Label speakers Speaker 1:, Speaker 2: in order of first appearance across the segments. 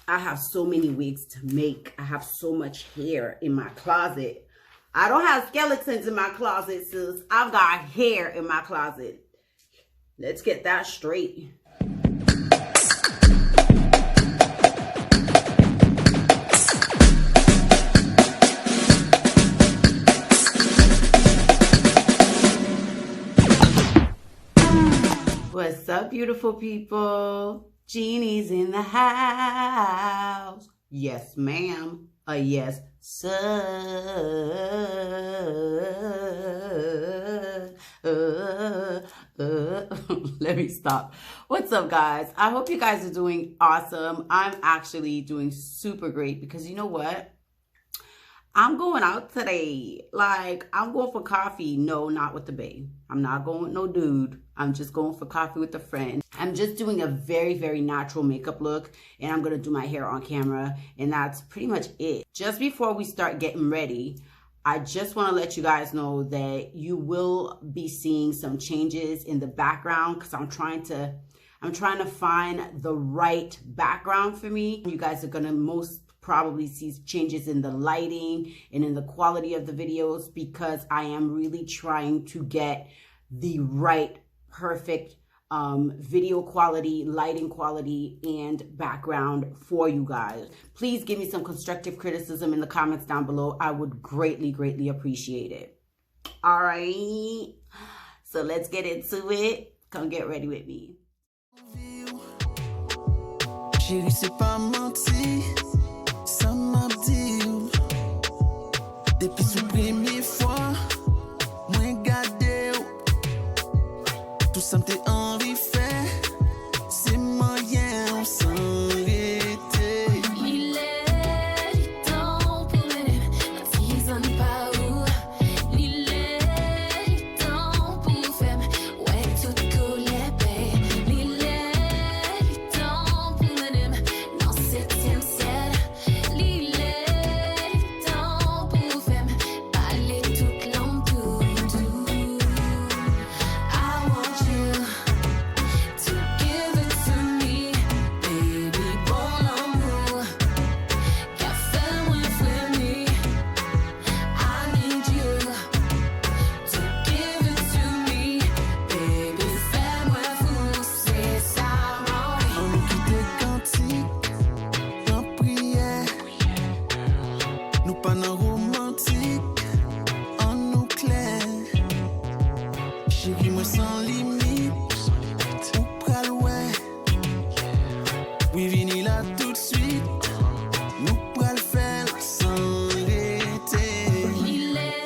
Speaker 1: I have so many wigs to make. I have so much hair in my closet. I don't have skeletons in my closet, sis. I've got hair in my closet. Let's get that straight. What's up, beautiful people? Jeannie's in the house. Yes, ma'am. Yes, sir. Let me stop. What's up, guys? I hope you guys are doing awesome. I'm actually doing super great because you know what? I'm going out today. Like, I'm going for coffee. No, not with the babe. I'm not going with no dude. I'm just going for coffee with a friend. I'm just doing a very, very natural makeup look, and I'm going to do my hair on camera, and that's pretty much it. Just before we start getting ready, I just want to let you guys know that you will be seeing some changes in the background because I'm trying to find the right background for me. You guys are going to most probably see changes in the lighting and in the quality of the videos because I am really trying to get the right perfect video quality, lighting quality, and background for you guys. Please give me some constructive criticism in the comments down below. I would greatly, greatly appreciate it. All right, so let's get into it. Come get ready with me. Chérie, c'est pas menti, ça m'a dit. Depuis ce premier fois, moi gardé. Tout ça m'était envie fait, c'est moyen sans arrêter. Il est temps pour mener, si ça n'est pas où. Il est temps pour faire, ouais, tout collé, babe. Il est temps pour mener, dans septième ciel. Il est temps pour faire, parler toute langue tout. I want you to give it to me, baby, bon amour, qu'a fait moi frémir. I need you to give it to me, baby, fais-moi fou, c'est ça mon vie. On nous quitte cantique, en prière, nous pas dans romantique, en nous clair. Chérie, moi sans limite, ou pral ouais. Oui, vini là tout de suite, nous pral faire sans arrêter. Il est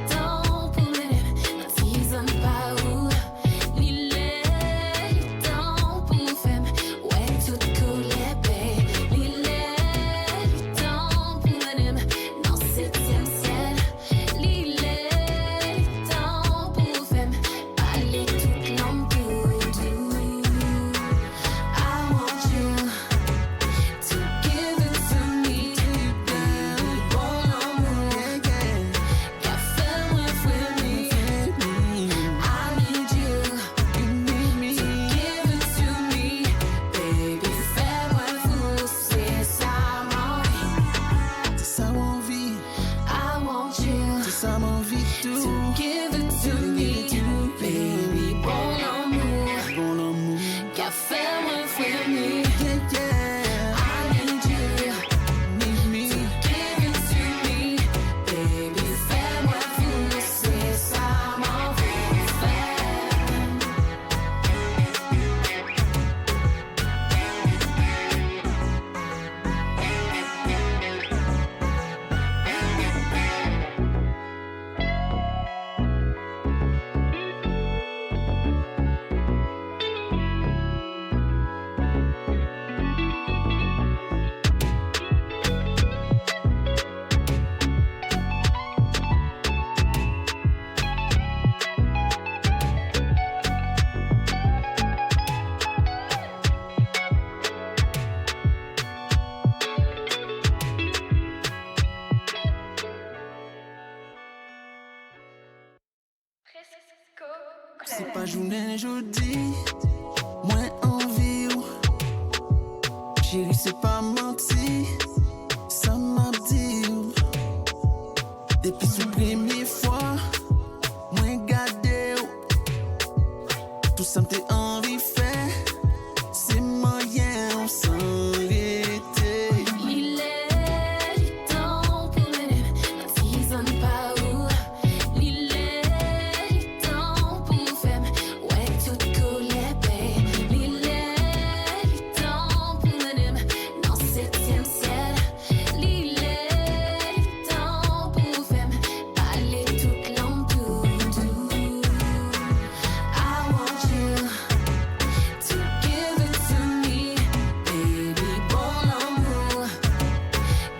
Speaker 1: temps pour mener, si ça n'est pas où. Il est temps pour faire, ouais, tout collé, babe. Il est temps pour mener, dans septième ciel. Il est temps pour faire, parler toute langue tout. I want you to give it to me, baby, bon amour, qu'a fait moi frémir. I need you to give it to me, baby, fais-moi fou, c'est ça mon vie. C'est ça mon vie. I want you, c'est ça mon vie tout. To give it to me, baby, bon amour, qu'a fait moi frémir. I need you to give it to me, baby, fais-moi fou, c'est ça mon vie. C'est pas journée jeudi, moins envie.
Speaker 2: Chérie, c'est pas menti, ça m'a dit. Depuis sous première fois, moi gardé. Tout ça m'te envie fait, c'est moyen sans arrêter.
Speaker 3: Il est temps pour mener la season pas où. Il est temps pour faire ouais tout coller paix. Il est temps pour mener dans septième ciel. Il est temps pour faire parler toute langue tout. I want you to give it to me, baby, bon amour,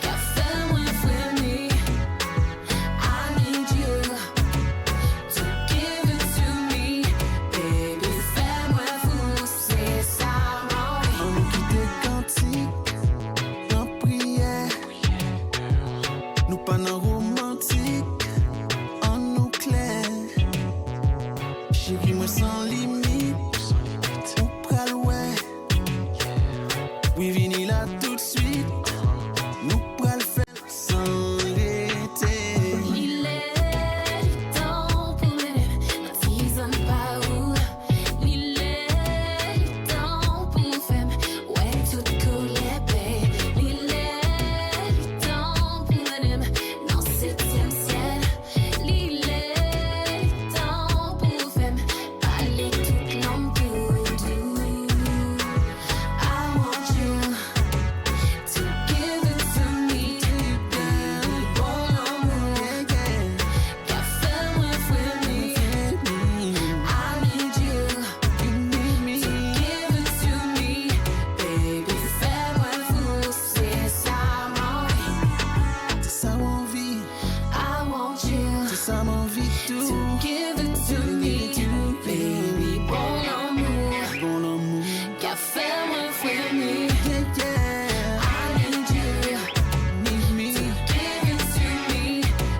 Speaker 3: qu'a fait moi frémir. I need you to give it to me, baby, fais-moi fou, c'est ça mon
Speaker 2: On nous quitte cantique, en prière. Nous pas dans romantique, en nous clair. Chérie, moi sans limite, ou pral ouais. Oui, vini là tout de suite, nous pral faire sans arrêter.
Speaker 3: Il est temps pour mener la season pas où. Il est temps pour faire ouais tout coller paix. Il est temps pour mener dans septième ciel. Il est temps pour faire parler toute langue tout. I want you to give it to me, baby, bon amour, qu'a fait moi frémir. I need you to give it to me, baby, fais-moi fou, c'est ça mon vie.
Speaker 2: C'est ça mon vie,
Speaker 3: I want you
Speaker 2: c'est ça mon vie
Speaker 3: to
Speaker 2: tout.
Speaker 3: give it to me, baby, bon amour,
Speaker 2: Bon amour,
Speaker 3: qu'a fait moi frémir.
Speaker 2: yeah, yeah.
Speaker 3: I need you
Speaker 2: Need me,
Speaker 3: give it to me,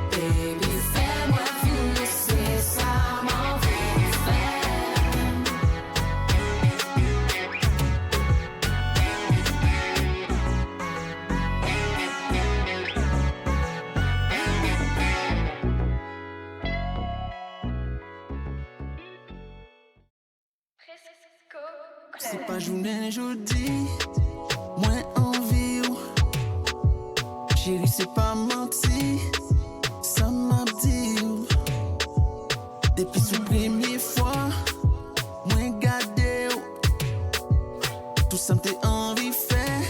Speaker 3: baby, fais-moi fou, c'est ça mon fait.
Speaker 2: c'est pas journée jeudi, moins envie. Chérie, c'est pas menti, ça m'a dit. Depuis sous première fois, moins gardé. Tout ça m'te envie fait,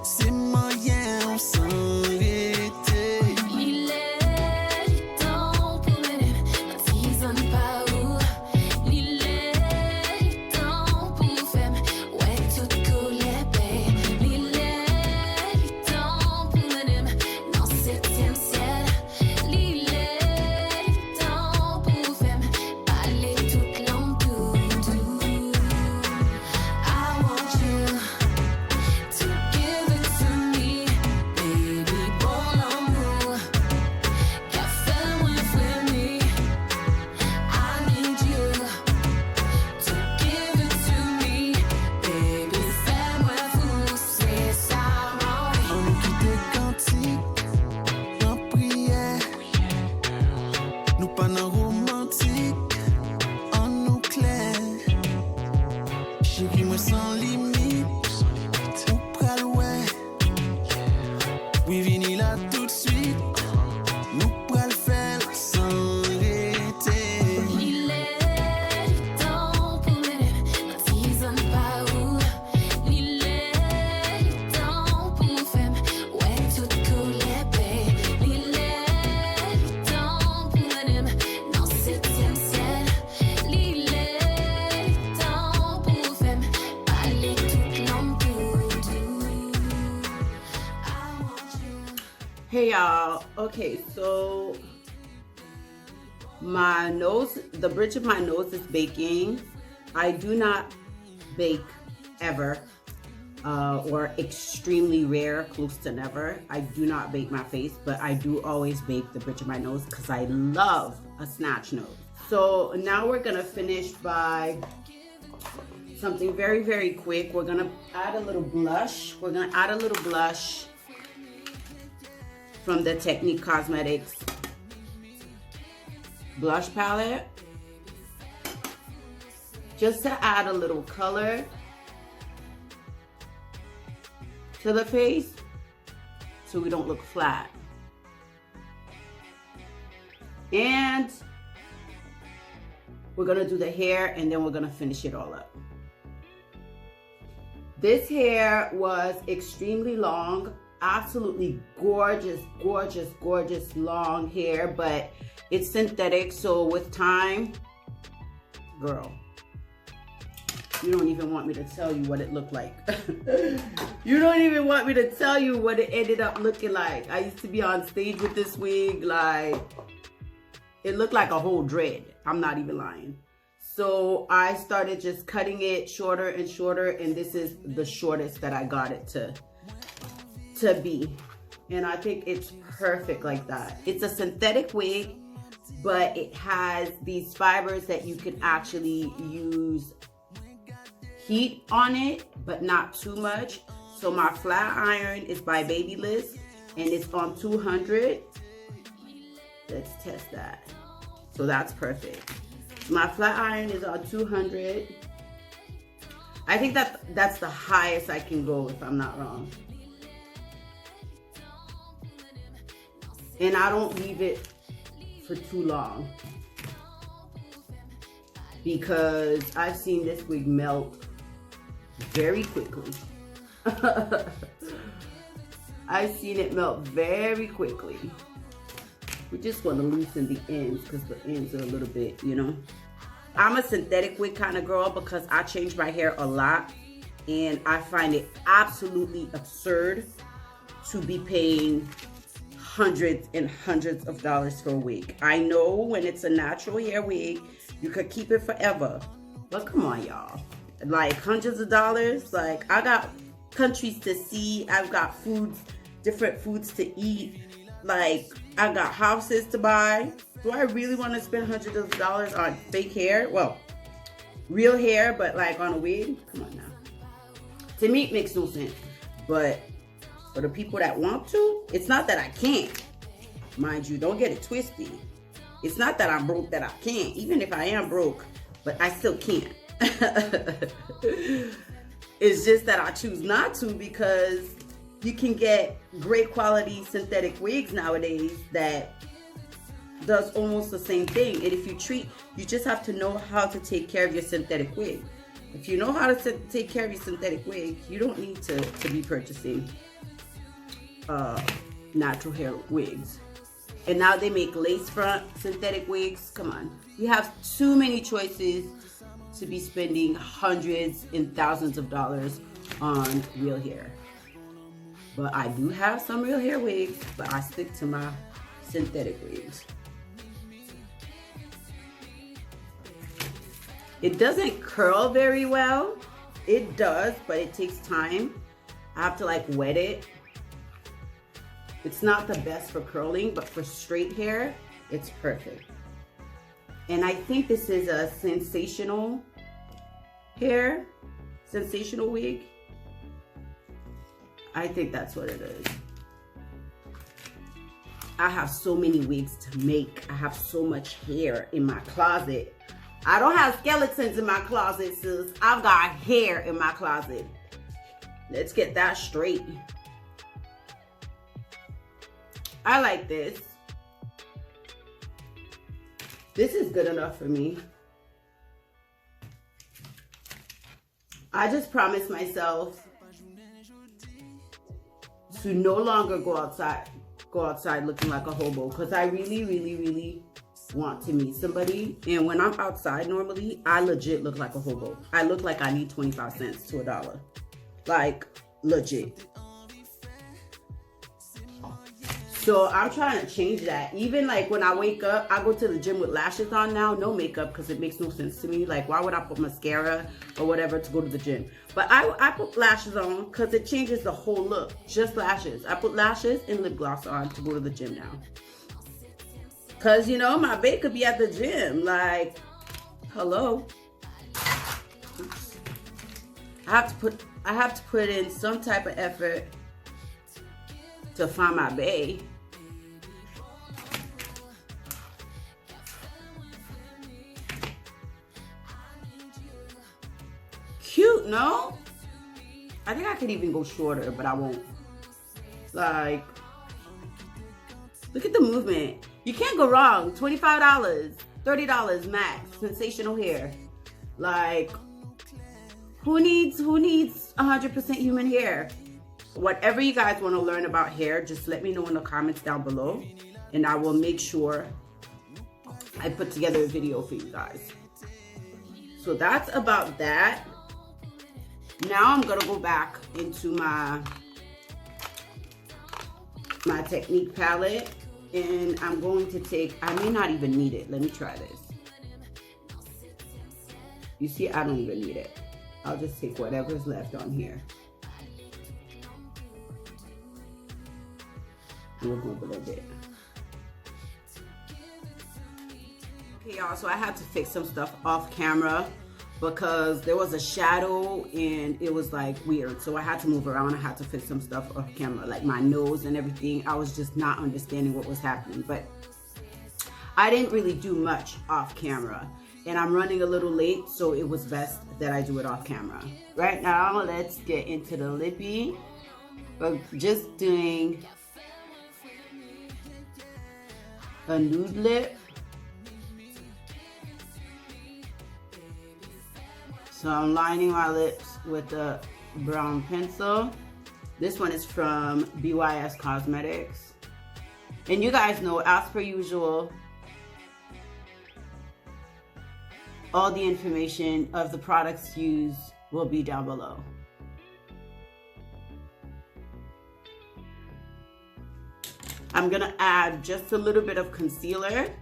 Speaker 2: c'est moyen sans arrêter.
Speaker 3: Il est temps pour mener la season pas où. Il est temps pour faire ouais tout coller paix. Il est temps pour mener dans septième ciel. Il est temps pour faire parler toute langue tout. I want you to give it to me, baby, bon amour, qu'a fait moi frémir. I need you to give it to me, baby, fais-moi fou, c'est ça mon vie.
Speaker 2: On nous quitte cantique, en prière. Nous pas dans romantique, en nous clair. Chérie, moi sans limite, ou pral ouais. Oui, vini là tout de suite, nous pral faire sans arrêter.
Speaker 3: Il est temps pour mener la season pas où. Il est temps pour faire ouais tout coller paix. Il est temps pour mener dans septième ciel. Il est temps pour faire parler toute langue tout. I want you.
Speaker 1: Hey y'all. Okay, so my nose, the bridge of my nose is baking. I do not bake ever, or extremely rare, close to never. I do not bake my face, but I do always bake the bridge of my nose because I love a snatch nose. So now we're gonna finish by something very, very quick. We're gonna add a little blush. We're gonna add a little blush from the Technique Cosmetics blush palette, just to add a little color to the face so we don't look flat. And we're gonna do the hair, and then we're gonna finish it all up. This hair was extremely long, absolutely gorgeous, gorgeous, gorgeous long hair, but it's synthetic, so with time, girl, you don't even want me to tell you what it looked like. You don't even want me to tell you what it ended up looking like. I used to be on stage with this wig, like, it looked like a whole dread. I'm not even lying. So I started just cutting it shorter and shorter, and this is the shortest that I got it to be. And I think it's perfect like that. It's a synthetic wig, but it has these fibers that you can actually use heat on it, but not too much. So my flat iron is by Babyliss, and it's on 200. Let's test that. So that's perfect. My flat iron is on 200. I think that's the highest I can go, if I'm not wrong. And I don't leave it for too long, because I've seen this wig melt very quickly. I've seen it melt very quickly. We just want to loosen the ends, because the ends are a little bit, you know. I'm a synthetic wig kind of girl because I change my hair a lot, and I find it absolutely absurd to be paying hundreds and hundreds of dollars for a wig. I know when it's a natural hair wig, you could keep it forever, but come on, y'all. Like hundreds of dollars. Like, I got countries to see, I've got foods, different foods to eat. Like, I got houses to buy. Do I really want to spend hundreds of dollars on fake hair? Well, real hair, but like on a wig? Come on now. To me, it makes no sense. But for the people that want to, it's not that I can't. Mind you, don't get it twisted. It's not that I'm broke that I can't. Even if I am broke, but I still can't. It's just that I choose not to, because you can get great quality synthetic wigs nowadays that does almost the same thing. And if you just have to know how to take care of your synthetic wig. If you know how to take care of your synthetic wig, you don't need to be purchasing natural hair wigs. And now they make lace front synthetic wigs. Come on, you have too many choices to be spending hundreds and thousands of dollars on real hair. But I do have some real hair wigs, but I stick to my synthetic wigs. It doesn't curl very well. It does, but it takes time. I have to like wet it. It's not the best for curling, but for straight hair, it's perfect. And I think this is a sensational wig. I think that's what it is. I have so many wigs to make. I have so much hair in my closet. I don't have skeletons in my closet, sis. I've got hair in my closet. Let's get that straight. I like this. This is good enough for me. I just promised myself to no longer go outside looking like a hobo, because I really, really, really want to meet somebody. And when I'm outside normally, I legit look like a hobo. I look like I need 25 cents to $1. Like, legit. So I'm trying to change that. Even like when I wake up, I go to the gym with lashes on now, no makeup, because it makes no sense to me. Like, why would I put mascara or whatever to go to the gym? But I put lashes on because it changes the whole look. Just lashes. I put lashes and lip gloss on to go to the gym now. Because, you know, my babe could be at the gym. Like, hello. Oops. I have to put in some type of effort to find my bae. Cute, no? I think I could even go shorter, but I won't. Like, look at the movement. You can't go wrong. $25, $30 max. Sensational hair. Like, who needs 100% human hair? Whatever you guys want to learn about hair, just let me know in the comments down below, and I will make sure I put together a video for you guys. So that's about that. Now I'm gonna go back into my Technique palette, and I'm going to take, I may not even need it. Let me try this. You see, I don't even need it. I'll just take whatever's left on here. We'll go a little bit. Okay, y'all, so I had to fix some stuff off camera because there was a shadow and it was like weird. So I had to move around. I had to fix some stuff off camera, like my nose and everything. I was just not understanding what was happening, but I didn't really do much off camera. And I'm running a little late, so it was best that I do it off camera. Right now, let's get into the lippy. We're just doing a nude lip. So I'm lining my lips with a brown pencil. This one is from BYS Cosmetics. And you guys know, as per usual, all the information of the products used will be down below. I'm gonna add just a little bit of concealer.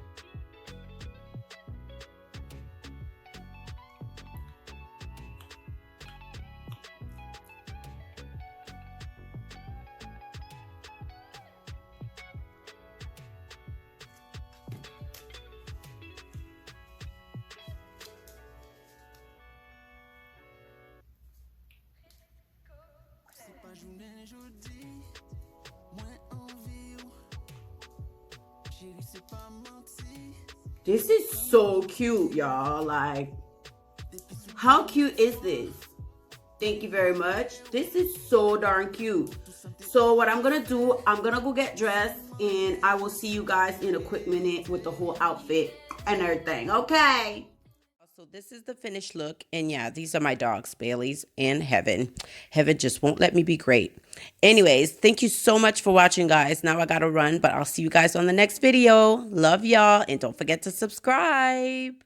Speaker 1: This is so cute, y'all. Like, how cute is this? Thank you very much. This is so darn cute. So what I'm gonna do, I'm gonna go get dressed, and I will see you guys in a quick minute with the whole outfit and everything, okay? So this is the finished look, and yeah, these are my dogs, Bailey's and Heaven. Heaven just won't let me be great. Anyways, thank you so much for watching, guys. Now I gotta run, but I'll see you guys on the next video. Love y'all, and don't forget to subscribe.